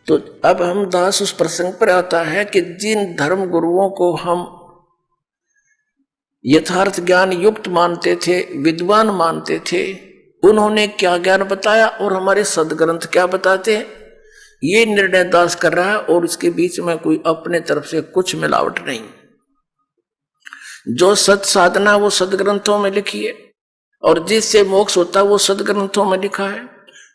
तो अब हम दास उस प्रसंग पर आता है कि जिन धर्म गुरुओं को हम यथार्थ ज्ञान युक्त मानते थे, विद्वान मानते थे, उन्होंने क्या ज्ञान बताया और हमारे सदग्रंथ क्या बताते हैं, ये निर्णय दास कर रहा है। और इसके बीच में कोई अपने तरफ से कुछ मिलावट नहीं। जो सत साधना वो सदग्रंथों में लिखी है, और जिससे मोक्ष होता है वो सदग्रंथों में लिखा है।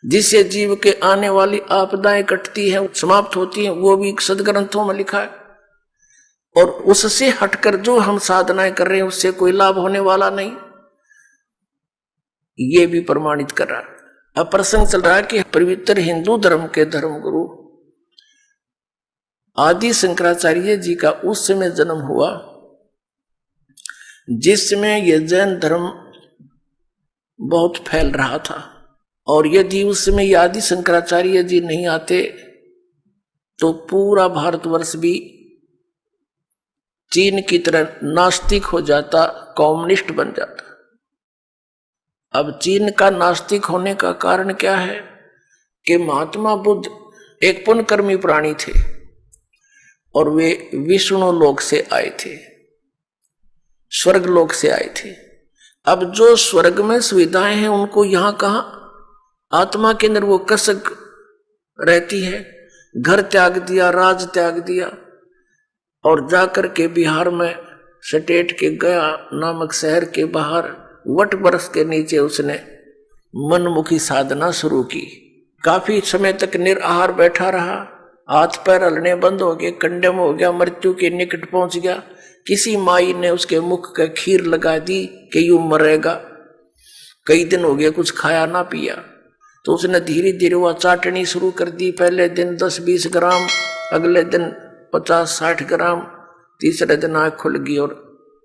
जिससे जीव के आने वाली आपदाएं कटती है, समाप्त होती है, वो भी सदग्रंथों में लिखा है। और उससे हटकर जो हम साधनाएं कर रहे हैं उससे कोई लाभ होने वाला नहीं, ये भी प्रमाणित कर रहा है। अब प्रसंग चल रहा है कि पवित्र हिंदू धर्म के धर्मगुरु आदि शंकराचार्य जी का उस समय जन्म हुआ जिसमें यह जैन धर्म बहुत फैल रहा था। और यदि उस समय आदि शंकराचार्य जी नहीं आते तो पूरा भारतवर्ष भी चीन की तरह नास्तिक हो जाता, कम्युनिस्ट बन जाता। अब चीन का नास्तिक होने का कारण क्या है कि महात्मा बुद्ध एक पुण्यकर्मी प्राणी थे और वे विष्णु लोक से आए थे, स्वर्ग लोक से आए थे। अब जो स्वर्ग में सुविधाएं हैं उनको यहां कहां, आत्मा के अंदर वो कसक रहती है। घर त्याग दिया, राज त्याग दिया और जाकर के बिहार में सटेट के गया नामक शहर के बाहर वट वृक्ष के नीचे उसने मनमुखी साधना शुरू की। काफी समय तक निराहार बैठा रहा, हाथ पैर हलने बंद हो गए, कंडम हो गया, मृत्यु के निकट पहुंच गया। किसी माई ने उसके मुख का खीर लगा दी कि यूं मरेगा। कई दिन हो गए कुछ खाया ना पिया, तो उसने धीरे धीरे वह चाटनी शुरू कर दी। पहले दिन 10-20 ग्राम, अगले दिन 50-60 ग्राम, तीसरे दिन आँख खुल गई और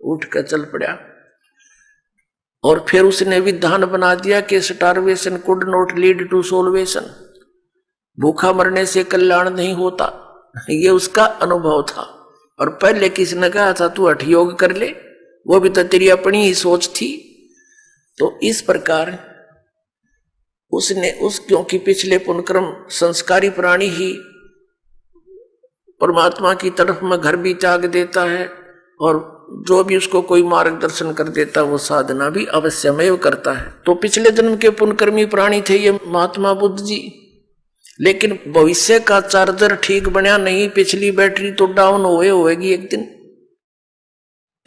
उठ कर चल पड़ा। और फिर उसने विधान बना दिया कि starvation could not lead to salvation, भूखा मरने से कल्याण नहीं होता। ये उसका अनुभव था। और पहले किसी ने कहा था तू हठ योग कर ले, वो भी तो तेरी अपनी ही सोच थी। तो इस प्रकार उसने क्योंकि पिछले पुण्यक्रम संस्कारी प्राणी ही परमात्मा की तरफ में घर भी त्याग देता है, और जो भी उसको कोई मार्गदर्शन कर देता वो साधना भी अवश्यमेव करता है। तो पिछले जन्म के पुण्यकर्मी प्राणी थे ये महात्मा बुद्ध जी, लेकिन भविष्य का चार्जर ठीक बना नहीं, पिछली बैटरी तो डाउन होएगी एक दिन।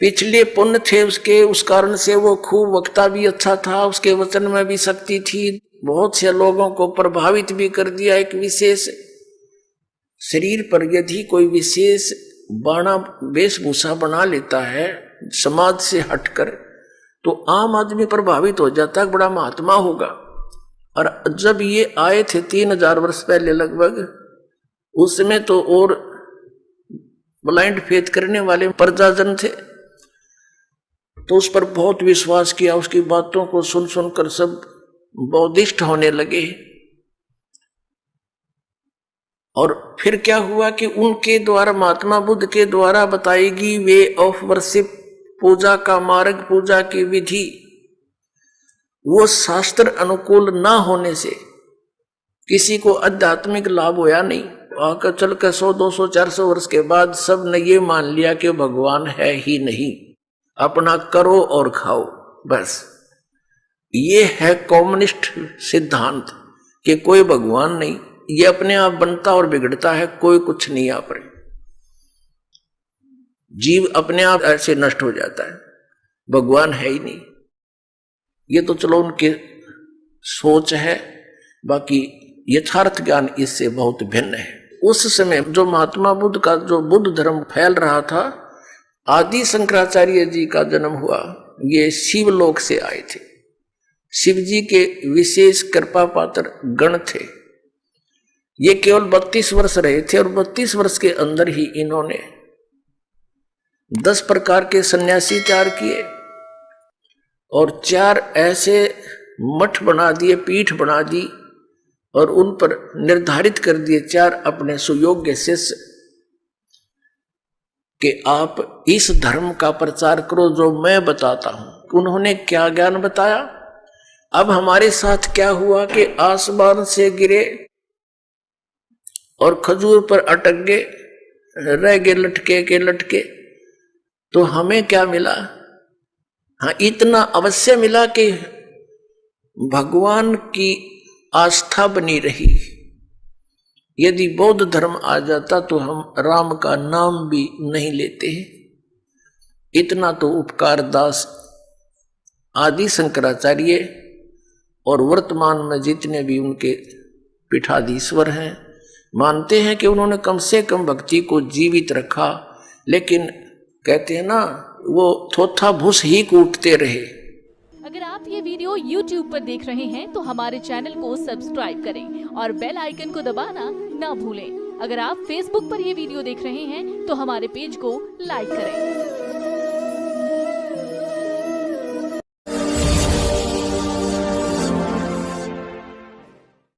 पिछले पुण्य थे उसके, उस कारण से वो खूब वक्ता भी अच्छा था, उसके वचन में भी शक्ति थी, बहुत से लोगों को प्रभावित भी कर दिया। एक विशेष शरीर पर यदि कोई विशेष बाणा वेशभूषा बना लेता है समाज से हटकर, तो आम आदमी प्रभावित हो जाता है, बड़ा महात्मा होगा। और जब ये आए थे 3000 वर्ष पहले लगभग, उसमें तो और ब्लाइंड फेथ करने वाले प्रजाजन थे, तो उस पर बहुत विश्वास किया। उसकी बातों को सुन सुनकर सब बौद्धिष्ट होने लगे। और फिर क्या हुआ कि उनके द्वारा, महात्मा बुद्ध के द्वारा बताएगी वे ऑफ वर्शिप, पूजा का मार्ग, पूजा की विधि, वो शास्त्र अनुकूल ना होने से किसी को आध्यात्मिक लाभ होया नहीं। आकर चल कर 100-200-400 वर्ष के बाद सब ने ये मान लिया कि भगवान है ही नहीं, अपना करो और खाओ बस। ये है कम्युनिस्ट सिद्धांत कि कोई भगवान नहीं, ये अपने आप बनता और बिगड़ता है, कोई कुछ नहीं आप रहे, जीव अपने आप ऐसे नष्ट हो जाता है, भगवान है ही नहीं। ये तो चलो उनके सोच है, बाकी यथार्थ ज्ञान इससे बहुत भिन्न है। उस समय जो महात्मा बुद्ध का जो बुद्ध धर्म फैल रहा था, आदि शंकराचार्य जी का जन्म हुआ। ये शिवलोक से आए थे, शिव जी के विशेष कृपा पात्र गण थे। ये केवल 32 वर्ष रहे थे और 32 वर्ष के अंदर ही इन्होंने 10 प्रकार के सन्यासी तैयार किए और 4 ऐसे मठ बना दिए, पीठ बना दी, और उन पर निर्धारित कर दिए 4 अपने सुयोग्य शिष्य कि आप इस धर्म का प्रचार करो जो मैं बताता हूं। उन्होंने क्या ज्ञान बताया। अब हमारे साथ क्या हुआ कि आसमान से गिरे और खजूर पर अटक गए, रह गए लटके के लटके। तो हमें क्या मिला? हाँ, इतना अवश्य मिला कि भगवान की आस्था बनी रही। यदि बौद्ध धर्म आ जाता तो हम राम का नाम भी नहीं लेते। इतना तो उपकार दास आदि शंकराचार्य और वर्तमान में जितने भी उनके पीठाधीश्वर हैं मानते हैं कि उन्होंने कम से कम भक्ति को जीवित रखा। लेकिन कहते हैं ना, वो थोथा भूस ही कूटते रहे। अगर आप ये वीडियो YouTube पर देख रहे हैं तो हमारे चैनल को सब्सक्राइब करें और बेल आइकन को दबाना ना भूलें। अगर आप Facebook पर ये वीडियो देख रहे हैं तो हमारे पेज को लाइक करें।